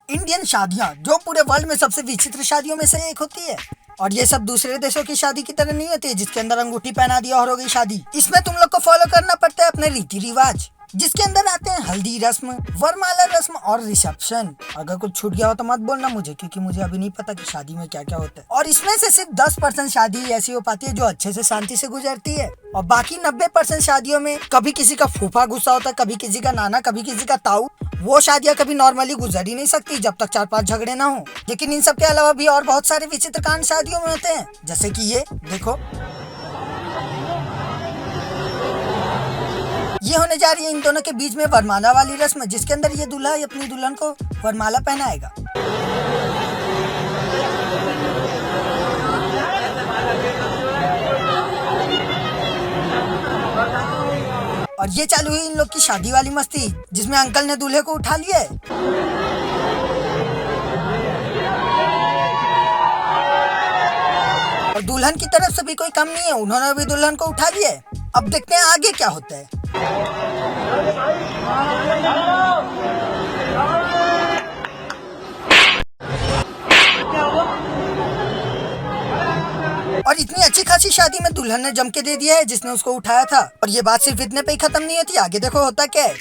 Indian शादियाँ जो पूरे वर्ल्ड में सबसे विचित्र शादियों में से एक होती है। और ये सब दूसरे देशों की शादी की तरह नहीं होती है जिसके अंदर अंगूठी पहना दिया और हो गई शादी। इसमें तुम लोग को फॉलो करना पड़ता है अपने रीति रिवाज, जिसके अंदर आते हैं हल्दी रस्म, वरमाला रस्म और रिसेप्शन। अगर कुछ छूट गया हो तो मत बोलना मुझे, क्योंकि मुझे अभी नहीं पता कि शादी में क्या क्या होता है। और इसमें से सिर्फ 10% शादी ऐसी हो पाती है जो अच्छे से शांति से गुजरती है, और बाकी 90% शादियों में कभी किसी का फूफा गुस्सा होता है, कभी किसी का नाना, कभी किसी का ताऊ। वो शादियाँ कभी नॉर्मली गुजर ही नहीं सकती जब तक 4-5 झगड़े ना हो। लेकिन इन सब के अलावा भी और बहुत सारे विचित्र कांड शादियों में होते हैं, जैसे कि ये देखो। ये होने जा रही है इन दोनों के बीच में वरमाला वाली रस्म, जिसके अंदर ये दूल्हा अपनी दुल्हन को वरमाला पहनाएगा। और ये चालू हुई इन लोग की शादी वाली मस्ती, जिसमें अंकल ने दूल्हे को उठा लिया है। और दुल्हन की तरफ से भी कोई कम नहीं है, उन्होंने भी दुल्हन को उठा लिया है। अब देखते हैं आगे क्या होता है। और इतनी अच्छी खासी शादी में दुल्हन ने जम के दे दिया है जिसने उसको उठाया था। और ये बात सिर्फ इतने पे ही खत्म नहीं होती, आगे देखो होता क्या है।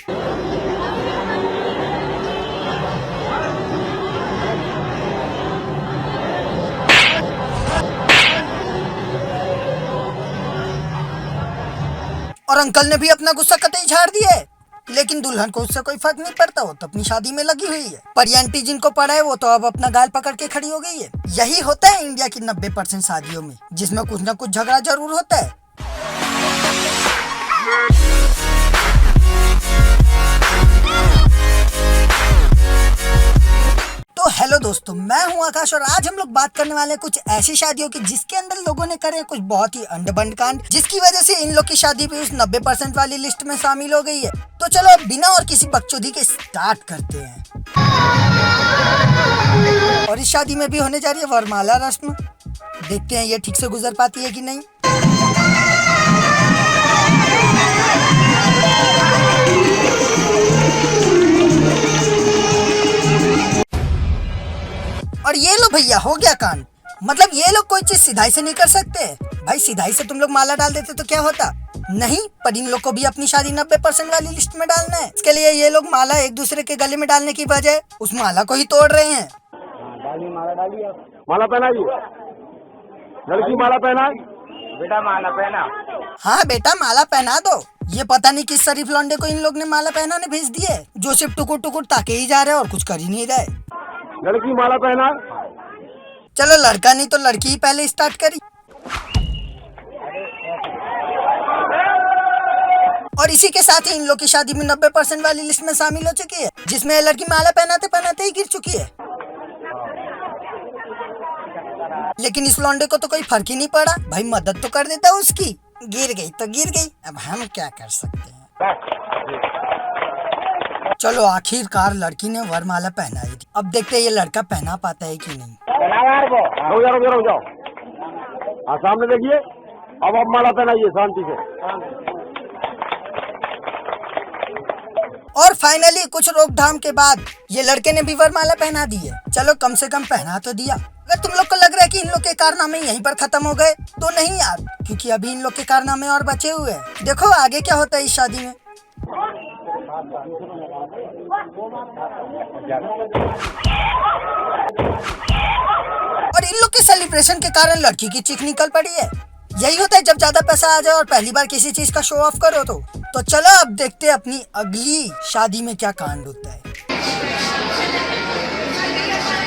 और अंकल ने भी अपना गुस्सा कतई झाड़ दिया है, लेकिन दुल्हन को उससे कोई फर्क नहीं पड़ता, वो तो अपनी शादी में लगी हुई है। पर ये आंटी जिनको पड़ा है वो तो अब अपना गाल पकड़ के खड़ी हो गई है। यही होता है इंडिया की 90% शादियों में, जिसमें कुछ न कुछ झगड़ा जरूर होता है। तो हेलो दोस्तों, मैं हूं आकाश और आज हम लोग बात करने वाले हैं कुछ ऐसी शादियों की जिसके अंदर लोगों ने करे कुछ बहुत ही अंडबंड कांड, जिसकी वजह से इन लोग की शादी भी उस 90% वाली लिस्ट में शामिल हो गई है। तो चलो अब बिना और किसी बकचोदी के स्टार्ट करते हैं। और इस शादी में भी होने जा रही है वरमाला रस्म। देखते हैं ये ठीक से गुजर पाती है कि नहीं। और ये लो भैया हो गया कांड। मतलब ये लोग कोई चीज सिधाई से नहीं कर सकते। भाई सिधाई से तुम लोग माला डाल देते तो क्या होता। नहीं, पर इन लोग को भी अपनी शादी 90% वाली लिस्ट में डालना है। इसके लिए ये लोग माला एक दूसरे के गले में डालने की बजाय उस माला को ही तोड़ रहे हैं। डाली माला डाली आप। माला पहनाइए, लड़की माला पहना, बेटा माला पहना। हाँ बेटा माला पहना दो। ये पता नहीं किस शरीफ लौंडे को इन लोग ने माला पहनाने भेज दी है, जो सिर्फ टुकुर टुकुर ताके ही जा रहे हैं और कुछ कर ही नहीं रहे। लड़की माला पहना। चलो लड़का नहीं तो लड़की ही पहले स्टार्ट करी। और इसी के साथ ही इन लोग की शादी में 90% वाली लिस्ट में शामिल हो चुकी है, जिसमें लड़की माला पहनाते पहनाते ही गिर चुकी है। लेकिन इस लौंडे को तो कोई फर्क ही नहीं पड़ा। भाई मदद तो कर देता उसकी, गिर गई तो गिर गई, अब हम क्या कर सकते हैं। चलो आखिरकार लड़की ने वरमाला पहनाई थी। अब देखते हैं ये लड़का पहना पाता है कि नहीं। रुक जाओ। हाँ सामने देखिए, अब आप माला पहनाइए शांति से। और फाइनली कुछ रोकथाम के बाद ये लड़के ने भी वरमाला पहना दी है। चलो कम से कम पहना तो दिया। अगर तुम लोग को लग रहा है कि इन लोग के कारनामे यहीं पर खत्म हो गए, तो नहीं यार, क्योंकि अभी इन लोग के कारनामे और बचे हुए हैं। देखो आगे क्या होता है इस शादी में। और इन लोग के सेलिब्रेशन के कारण लड़की की चीख निकल पड़ी है। यही होता है जब ज्यादा पैसा आ जाए और पहली बार किसी चीज का शो ऑफ करो तो चलो अब देखते हैं अपनी अगली शादी में क्या कांड होता है।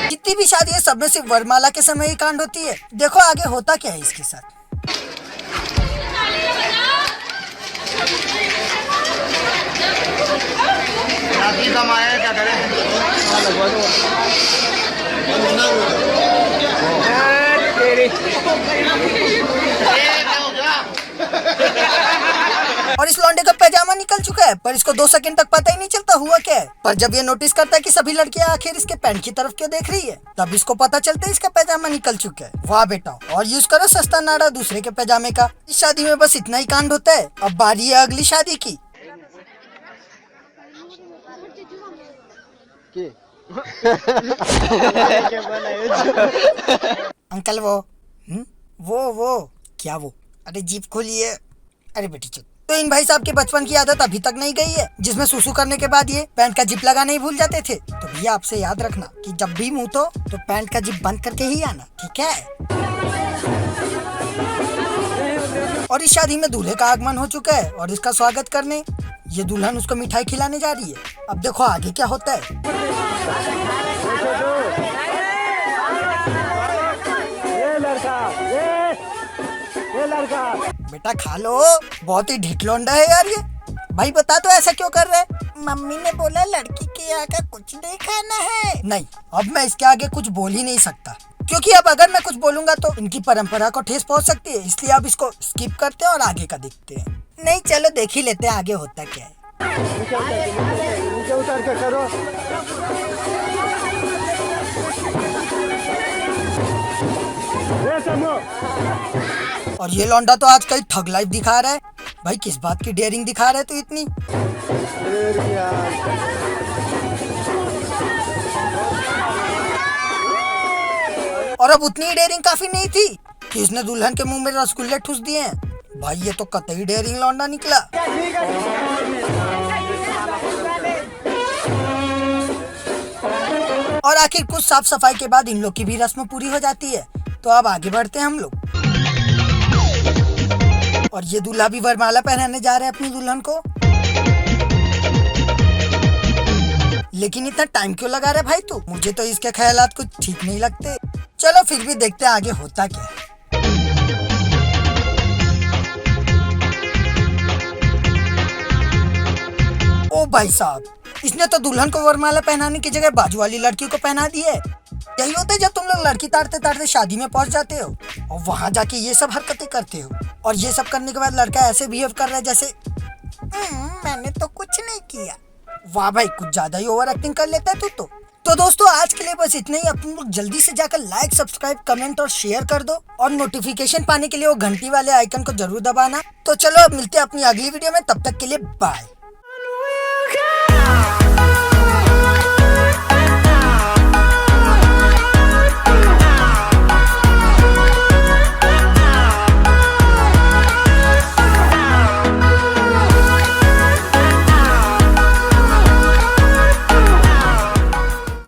जितनी भी शादी है सब में सिर्फ वरमाला के समय ही कांड होती है। देखो आगे होता क्या है इसके साथ। क्या करें। और इस लौंडे का पैजामा निकल चुका है, पर इसको 2 सेकंड तक पता ही नहीं चलता हुआ क्या है। पर जब ये नोटिस करता है कि सभी लड़कियां आखिर इसके पैंट की तरफ क्यों देख रही है, तब इसको पता चलता है इसका पैजामा निकल चुका है। वाह बेटा, और यूज करो सस्ता नाड़ा दूसरे के पैजामे का। इस शादी में बस इतना ही कांड होता है। अब बारी है अगली शादी की। अंकल वो क्या वो? अरे जीप खोलिए। अरे बेटी चुप। तो इन भाई साहब के बचपन की आदत अभी तक नहीं गई है, जिसमें सुसु करने के बाद ये पैंट का जिप लगाना ही भूल जाते थे। तो भैया आपसे याद रखना कि जब भी मुंह तो पैंट का जिप बंद करके ही आना, ठीक है? और इस शादी में दूल्हे का आगमन हो चुका है और इसका स्वागत करने ये दुल्हन उसको मिठाई खिलाने जा रही है। अब देखो आगे क्या होता है। ये लड़का बेटा खा लो, बहुत ही ढीठ लौंडा है यार ये। भाई बता तो ऐसा क्यों कर रहे है? मम्मी ने बोला लड़की के आगे कुछ नहीं खाना है। नहीं, अब मैं इसके आगे कुछ बोल ही नहीं सकता, क्योंकि अब अगर मैं कुछ बोलूंगा तो इनकी परंपरा को ठेस पहुंच सकती है। इसलिए अब इसको स्किप करते हैं और आगे का देखते हैं। नहीं चलो देख ही लेते हैं आगे होता क्या है। नीचे उतर के करो। और ये लौंडा तो आज कहीं ठग लाइफ दिखा रहा है। भाई किस बात की डेयरिंग दिखा रहा है तू इतनी? और अब उतनी डेयरिंग काफी नहीं थी कि इसने दुल्हन के मुंह में रसगुल्ले ठूस दिए हैं। भाई ये तो कतई डेयरिंग लौंडा निकला। और आखिर कुछ साफ सफाई के बाद इन लोग की भी रस्म पूरी हो जाती है। तो अब आगे बढ़ते हैं हम लोग। और ये दूल्हा भी वरमाला पहनाने जा रहे हैं अपनी दुल्हन को। लेकिन इतना टाइम क्यों लगा रहा है भाई तू? मुझे तो इसके ख्यालात कुछ ठीक नहीं लगते। चलो फिर भी देखते हैं आगे होता क्या है। ओ भाई साहब, इसने तो दुल्हन को वरमाला पहनाने की जगह बाजू वाली लड़की को पहना दी है। यही होता है जब तुम लोग लड़की तारते तारते शादी में पहुंच जाते हो और वहां जाके ये सब हरकतें करते हो। और ये सब करने के बाद लड़का ऐसे बिहेव कर रहा है जैसे मैंने तो कुछ नहीं किया। वाह भाई, कुछ ज्यादा ही ओवर एक्टिंग कर लेता है तू तो दोस्तों आज के लिए बस इतना ही। अब तुम लोग जल्दी से जाकर लाइक, सब्सक्राइब, कमेंट और शेयर कर दो और नोटिफिकेशन पाने के लिए वो घंटी वाले आइकन को जरूर दबाना। तो चलो अब मिलते हैं अपनी अगली वीडियो में, तब तक के लिए बाय।